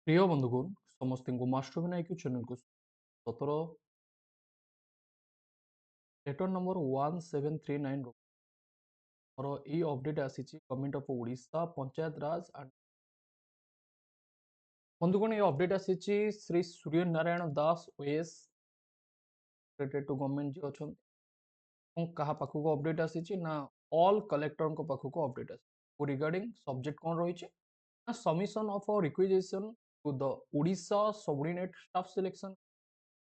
প্রিয় বন্ধুগণ ସମସ୍ତଙ୍କୁ ମାଷ୍ଟର ବିନାୟକ ଚ୍ୟାନେଲକୁ 17 ଲେଟର ନମ୍ବର 1739 ମୋର ଏଇ ଅପଡେଟ୍ ଆସିଛି government of Odisha Panchayat Raj and ବନ୍ଧୁଗଣ ଏ ଅପଡେଟ୍ ଆସିଛି Shri Surya Narayan Das OS related to government ଯିଏ ଅଛନ୍ତି ଏବଂ କାହା ପାଖକୁ ଅପଡେଟ୍ ଆସିଛି ନା ଅଲ୍ କଲେକ୍ଟରଙ୍କ ପାଖକୁ ଅପଡେଟ୍ ଆସିଛି ରିଗାର୍ଡିଂ ସବଜେକ୍ଟ କ'ଣ ରହିଛି ନା submission of requisition to the Odisha subordinate staff selection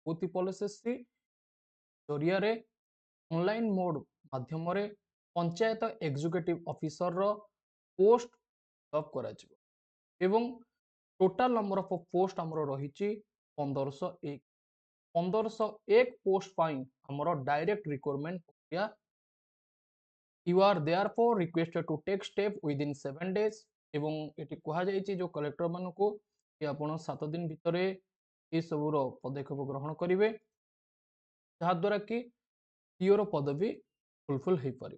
ଓଥି ପଲିସି ଜରିଆରେ ऑनलाइन मोड माध्यम पंचायत एग्जीक्यूटिव ऑफिसर रो पोस्ट अप करा एवं टोटाल नंबर ऑफ पोस्ट हमरो रही 1501 1501 पोस्ट पाई हमरो डायरेक्ट रिक्रूटमेंट प्रक्रिया you are therefore requested to take step with in 7 days एवं एटी कहा जायछि जो कलेक्टर मान को कि आपण 7 दिन भितरे ए सबुर पदक्षेप ग्रहण करेंगे जहाद्वारा कि पीओर पदवी फुलफिल हो पार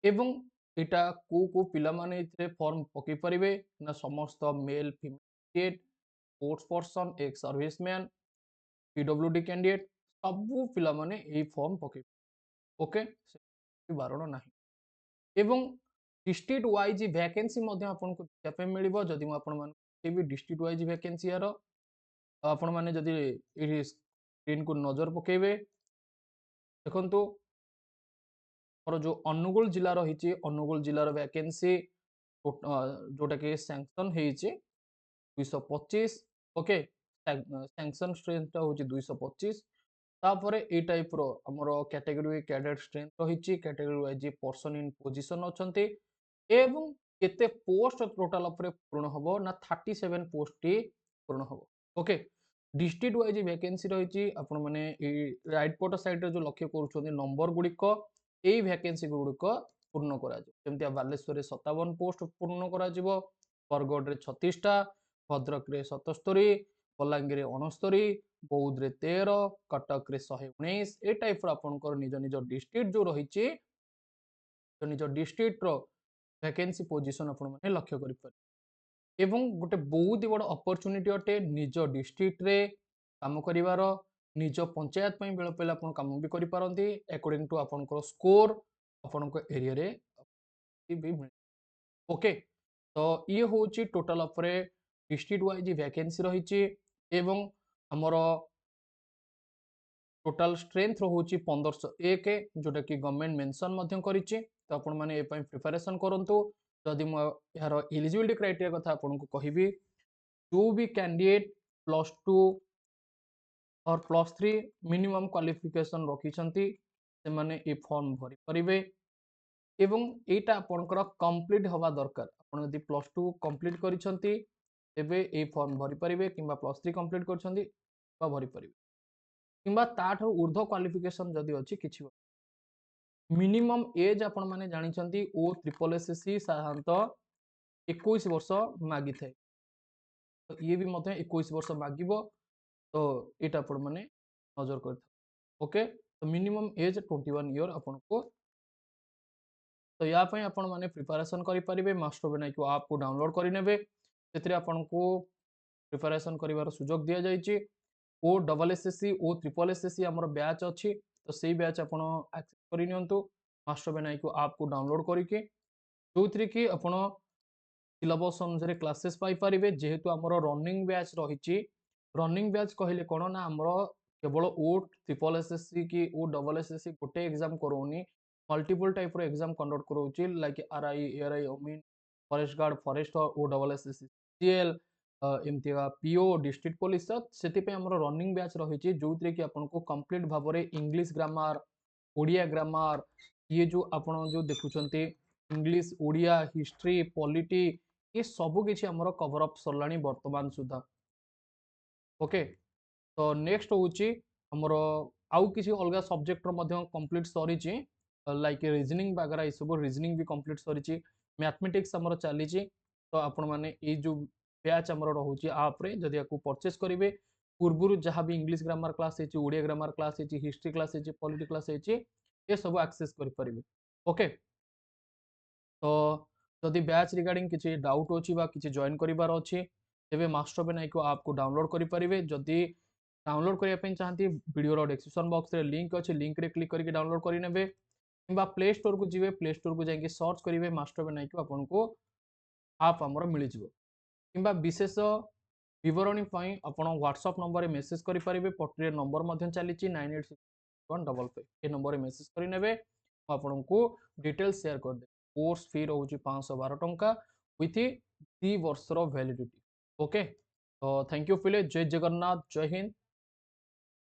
एवं एटा को पिला माने फॉर्म पकई पारे ना समस्त male female sports person ex serviceman PWD candidate सबू पिला माने ए फॉर्म पकई ओके बारण ना एवं डिस्ट्रिक्ट वाइज वैकेंसी आपको देखा मिल जदि मुझे डिस्ट्रिक्ट वाइज वैकेंसी यार आपण मैंने जदि स्क्रीन को नजर पकेबे देखो और जो अनुगुल जिला रही अनुगुल जिलार वैकेंसी जोटा कि सैंक्शन हो 225 ओके सैंक्शन स्ट्रेंथ हूँ 225 तापर ए टाइप रो हमर कैटेगरी कैडेट स्ट्रेंथ रही category wise person in position अच्छा एवं केते पोस्ट टोटाल पूर्ण हम ना 37 पोस्ट पूर्ण हम ओके डिस्ट्रिक्ट वाइज वैकेंसी रही आपण मैंने राइट पट साइड जो लक्ष्य कर नंबर गुड़िक यही वैकेंसी गुड़िक पूर्ण करमती बालेश्वर 57 पोस्ट पूर्ण कर बरगढ़ 36टा भद्रक 77 बलांगीर 69 बौद्ध 13 कटक 119 ए टाइप आपंकर निज निज डिस्ट्रिक्ट जो रही निज डिस्ट्रिक्ट वैकेंसी पोजीशन आपण मैंने लक्ष्य कर एवं गोटे बहुत बड़ अपरचुनिटी अटे निज डिस्ट्रिक्ट रे काम करिवार निज पंचायत बेले पहले आप कम भी करें अकॉर्डिंग टू आपंकर स्कोर आपण एरिया रे भी ओके तो ये हूँ टोटाल डिस्ट्रिक्ट वाइज वैकेंसी रही एवं हमर टोटाल स्ट्रेंथ रोचे 1501 जोटा कि गवर्नमेंट मेंशन करिछि तो आपण माने प्रिपरेशन करंतु जदि यार एलिजिबिलिटी क्राइटेरिया कथा आपको कहबी जो भी कैंडिडेट +2 और +3 मिनिमम क्वालिफिकेशन रखिछंती से माने ए फॉर्म भरी परिबे एवं एटा आपनकर कंप्लीट हवा दरकार आपण यदि +2 कंप्लीट करिछंती तेबे ए फॉर्म भरी परिबे किंबा +3 कंप्लीट करिछंती बा भरी परिबे किंबा ताठ ऊर्ध्व क्वालिफिकेशन जदि अछि किछि मिनिमम एज आपण माने जानिछंती ओ ट्रिपल एसएससी साधारणतः 21 वर्ष मागी थे तो ये भी मते 21 वर्ष मागिबो तो एटा आपण माने नजर कर ओके तो मिनिमम एज 21 ईयर आपण को तो या पई आपण माने प्रिपरेशन करि परिबे मास्टर विनायक ऐप को डाउनलोड करि नेबे सेतरे आपण को प्रिपरेशन करिवार सुजोग दिया जायछि ओ डबल एसएससी ओ ट्रिपल एसएससी हमर बैच अछि तो सेही बैच आपण एक्सेस करि नियंतु मास्टर विनायक ऐप को डाउनलोड करिके जोथरे कि आपण सिलेबस अनुसार क्लासेस पाई पारिबे जेहेतु हमर रनिंग बैच रही रनिंग बैच कहले कोन ना हमर केवल ओ ट्रिपल एसएससी की ओ डबल एसएससी गोटे एग्जाम करोनी मल्टीपल टाइप रो एग्जाम कंडक्ट करोची like RI ARI Amin forest guard forest ओ डबल एसएससी सीएल एमती पीओ डिस्ट्रिक्ट पुलिस से रनिंग बैच रही जो कि आपको कंप्लीट भाव में इंग्लिश ग्रामर ओडिया ग्रामर ये जो आप जो देखुं इंग्लिश ओडिया हिस्ट्री पॉलिटी ये सब किसी आमर कवर अप सरला बर्तमान सुधा ओके तो नेक्स्ट हूँ आमर आउ किसी अलग सब्जेक्ट कंप्लीट सरी लाइक रिजनिंग वगैरह ये सब रिजनिंग भी कंप्लीट सरी मैथमेटिक्स आमर चली तो आपण मैंने ये जो बैच आमर रोचे आप्रे जदि आपको परचेस करेंगे पूर्व जहाँ भी English grammar class Odia grammar class history class polity class ये सब एक्सेस करेंगे ओके तो जदि बैच रिगार्डिंग किसी डाउट अच्छी किसी जॉइन करार अच्छी तेरे मास्टर नाइक आप को डाउनलोड करेंगे। जदि डाउनलोड करने चाहती वीडियो डिस्क्रिप्शन बॉक्स में लिंक अच्छे, लिंक रे क्लिक करके डाउनलोड करेंगे कि प्ले स्टोर को जी, प्ले स्टोर को जाकि सर्च करेंगे मास्टर नाइक आपन को आप आमर मिल कि विशेष बरणी आप व्हाट्सअप नंबर मेसेज करेंगे। पट्टी नंबर चली 986155 ये नंबर मेसेज करेंगे आपन को डिटेल्स शेयर कर दे। कोर्स फी रोज 512 टंका विथ 3 वर्षर वैलिडिटी। ओके, तो थैंक यू फिले। जय जगन्नाथ, जय हिंद।